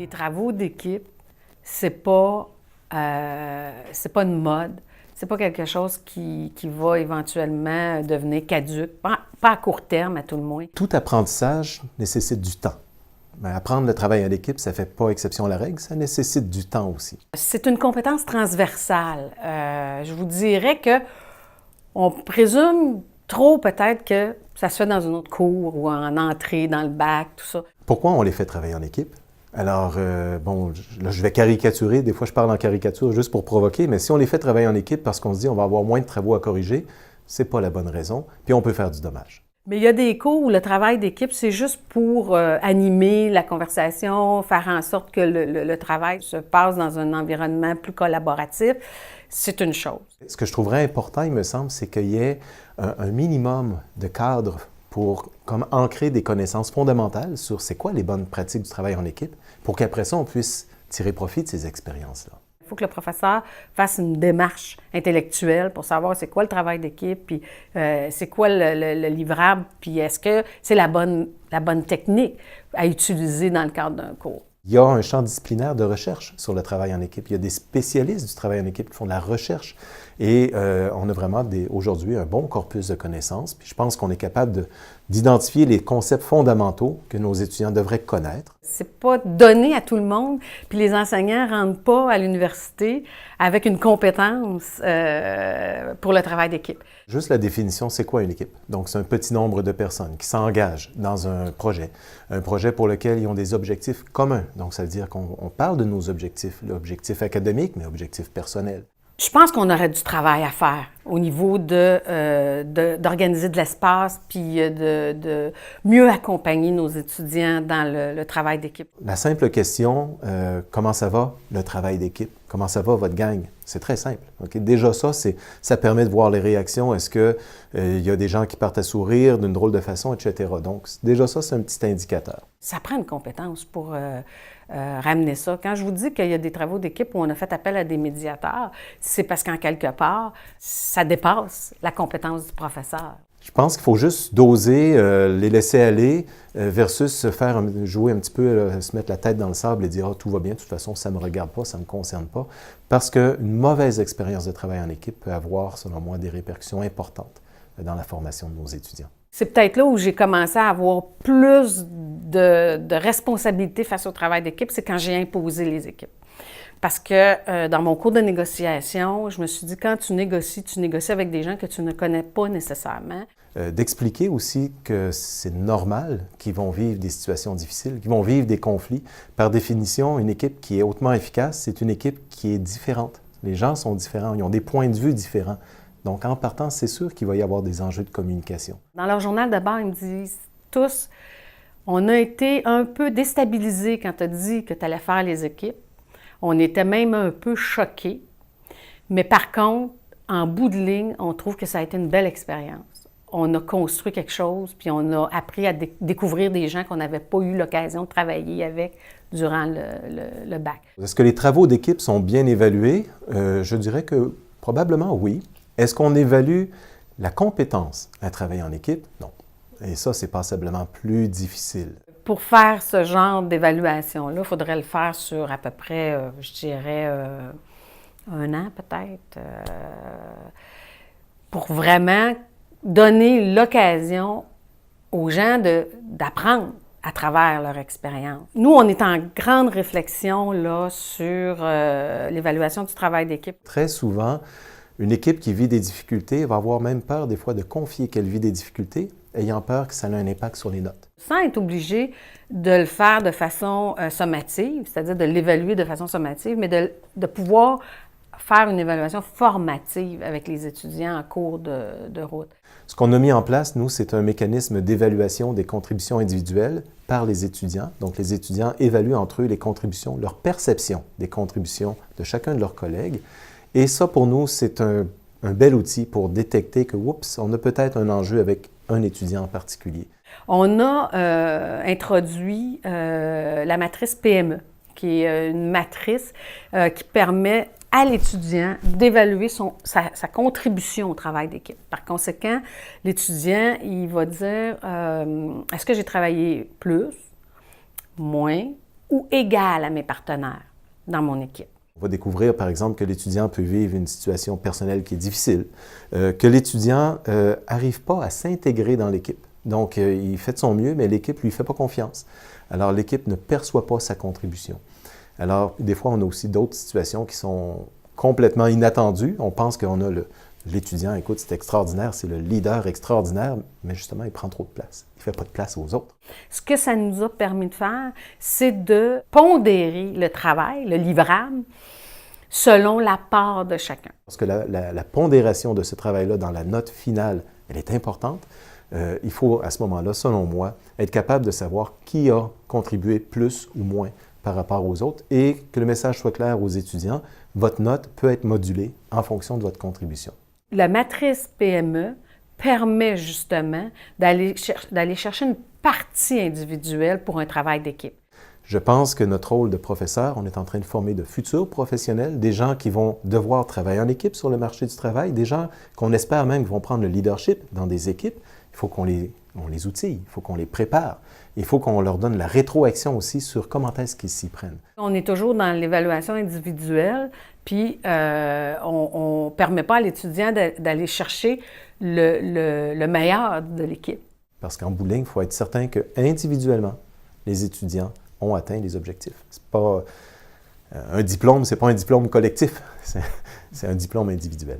Les travaux d'équipe, c'est pas une mode. C'est pas quelque chose qui va éventuellement devenir caduque, pas à court terme à tout le moins. Tout apprentissage nécessite du temps. Mais apprendre le travail en équipe, ça ne fait pas exception à la règle, ça nécessite du temps aussi. C'est une compétence transversale. Je vous dirais que on présume trop peut-être que ça se fait dans une autre cour ou en entrée, dans le bac, tout ça. Pourquoi on les fait travailler en équipe? Alors, là, je vais caricaturer. Des fois, je parle en caricature juste pour provoquer, mais si on les fait travailler en équipe parce qu'on se dit on va avoir moins de travaux à corriger, c'est pas la bonne raison, puis on peut faire du dommage. Mais il y a des cours où le travail d'équipe, c'est juste pour animer la conversation, faire en sorte que le travail se passe dans un environnement plus collaboratif. C'est une chose. Ce que je trouverais important, il me semble, c'est qu'il y ait un minimum de cadre pour comme ancrer des connaissances fondamentales sur c'est quoi les bonnes pratiques du travail en équipe, pour qu'après ça, on puisse tirer profit de ces expériences-là. Il faut que le professeur fasse une démarche intellectuelle pour savoir c'est quoi le travail d'équipe, puis c'est quoi le livrable, puis est-ce que c'est la bonne technique à utiliser dans le cadre d'un cours. Il y a un champ disciplinaire de recherche sur le travail en équipe. Il y a des spécialistes du travail en équipe qui font de la recherche. Et on a vraiment aujourd'hui un bon corpus de connaissances. Puis je pense qu'on est capable d'identifier les concepts fondamentaux que nos étudiants devraient connaître. C'est pas donné à tout le monde, puis les enseignants ne rentrent pas à l'université avec une compétence pour le travail d'équipe. Juste la définition, c'est quoi une équipe? Donc, c'est un petit nombre de personnes qui s'engagent dans un projet pour lequel ils ont des objectifs communs. Donc, ça veut dire qu'on parle de nos objectifs, l'objectif académique, mais objectif personnel. Je pense qu'on aurait du travail à faire au niveau d'organiser de l'espace puis de mieux accompagner nos étudiants dans le travail d'équipe. La simple question, comment ça va, le travail d'équipe? Comment ça va, votre gang? C'est très simple. Okay? Déjà ça permet de voir les réactions. Est-ce qu'il y a des gens qui partent à sourire d'une drôle de façon, etc. Donc, déjà ça, c'est un petit indicateur. Ça prend une compétence pour ramener ça. Quand je vous dis qu'il y a des travaux d'équipe où on a fait appel à des médiateurs, c'est parce qu'en quelque part, ça dépasse la compétence du professeur. Je pense qu'il faut juste doser, les laisser aller versus jouer un petit peu, se mettre la tête dans le sable et dire « Ah, tout va bien, de toute façon, ça ne me regarde pas, ça ne me concerne pas ». Parce qu'une mauvaise expérience de travail en équipe peut avoir, selon moi, des répercussions importantes dans la formation de nos étudiants. C'est peut-être là où j'ai commencé à avoir plus de responsabilités face au travail d'équipe, c'est quand j'ai imposé les équipes. Parce que dans mon cours de négociation, je me suis dit, quand tu négocies avec des gens que tu ne connais pas nécessairement. D'expliquer aussi que c'est normal qu'ils vont vivre des situations difficiles, qu'ils vont vivre des conflits. Par définition, une équipe qui est hautement efficace, c'est une équipe qui est différente. Les gens sont différents, ils ont des points de vue différents. Donc, en partant, c'est sûr qu'il va y avoir des enjeux de communication. Dans leur journal de bord, ils me disent tous, on a été un peu déstabilisés quand tu as dit que tu allais faire les équipes. On était même un peu choqués. Mais par contre, en bout de ligne, on trouve que ça a été une belle expérience. On a construit quelque chose, puis on a appris à découvrir des gens qu'on n'avait pas eu l'occasion de travailler avec durant le bac. Est-ce que les travaux d'équipe sont bien évalués? Je dirais que probablement oui. Est-ce qu'on évalue la compétence à travailler en équipe? Non. Et ça, c'est passablement plus difficile. Pour faire ce genre d'évaluation-là, il faudrait le faire sur à peu près, je dirais, 1 an peut-être, pour vraiment donner l'occasion aux gens d'apprendre à travers leur expérience. Nous, on est en grande réflexion là, sur l'évaluation du travail d'équipe. Très souvent, une équipe qui vit des difficultés va avoir même peur des fois de confier qu'elle vit des difficultés, ayant peur que ça ait un impact sur les notes. Sans être obligé de le faire de façon sommative, c'est-à-dire de l'évaluer de façon sommative, mais de pouvoir faire une évaluation formative avec les étudiants en cours de route. Ce qu'on a mis en place, nous, c'est un mécanisme d'évaluation des contributions individuelles par les étudiants. Donc, les étudiants évaluent entre eux les contributions, leur perception des contributions de chacun de leurs collègues. Et ça, pour nous, c'est un bel outil pour détecter que, oups, on a peut-être un enjeu avec un étudiant en particulier. On a introduit la matrice PME, qui est une matrice qui permet à l'étudiant d'évaluer sa contribution au travail d'équipe. Par conséquent, l'étudiant, il va dire est-ce que j'ai travaillé plus, moins ou égale à mes partenaires dans mon équipe. On va découvrir, par exemple, que l'étudiant peut vivre une situation personnelle qui est difficile, que l'étudiant n'arrive pas à s'intégrer dans l'équipe. Donc, il fait de son mieux, mais l'équipe ne lui fait pas confiance. Alors, l'équipe ne perçoit pas sa contribution. Alors, des fois, on a aussi d'autres situations qui sont complètement inattendues. On pense qu'on a l'étudiant, écoute, c'est extraordinaire, c'est le leader extraordinaire, mais justement, il prend trop de place. Il ne fait pas de place aux autres. Ce que ça nous a permis de faire, c'est de pondérer le travail, le livrable, selon la part de chacun. Parce que la pondération de ce travail-là dans la note finale, elle est importante. Il faut, à ce moment-là, selon moi, être capable de savoir qui a contribué plus ou moins par rapport aux autres et que le message soit clair aux étudiants. Votre note peut être modulée en fonction de votre contribution. La matrice PME permet justement d'aller chercher une partie individuelle pour un travail d'équipe. Je pense que notre rôle de professeur, on est en train de former de futurs professionnels, des gens qui vont devoir travailler en équipe sur le marché du travail, des gens qu'on espère même qui vont prendre le leadership dans des équipes. Il faut qu'on les outille, il faut qu'on les prépare. Il faut qu'on leur donne la rétroaction aussi sur comment est-ce qu'ils s'y prennent. On est toujours dans l'évaluation individuelle, puis on ne permet pas à l'étudiant d'aller chercher le meilleur de l'équipe. Parce qu'en bout de ligne, il faut être certain qu'individuellement, les étudiants ont atteint les objectifs. C'est pas un diplôme, ce n'est pas un diplôme collectif, c'est un diplôme individuel.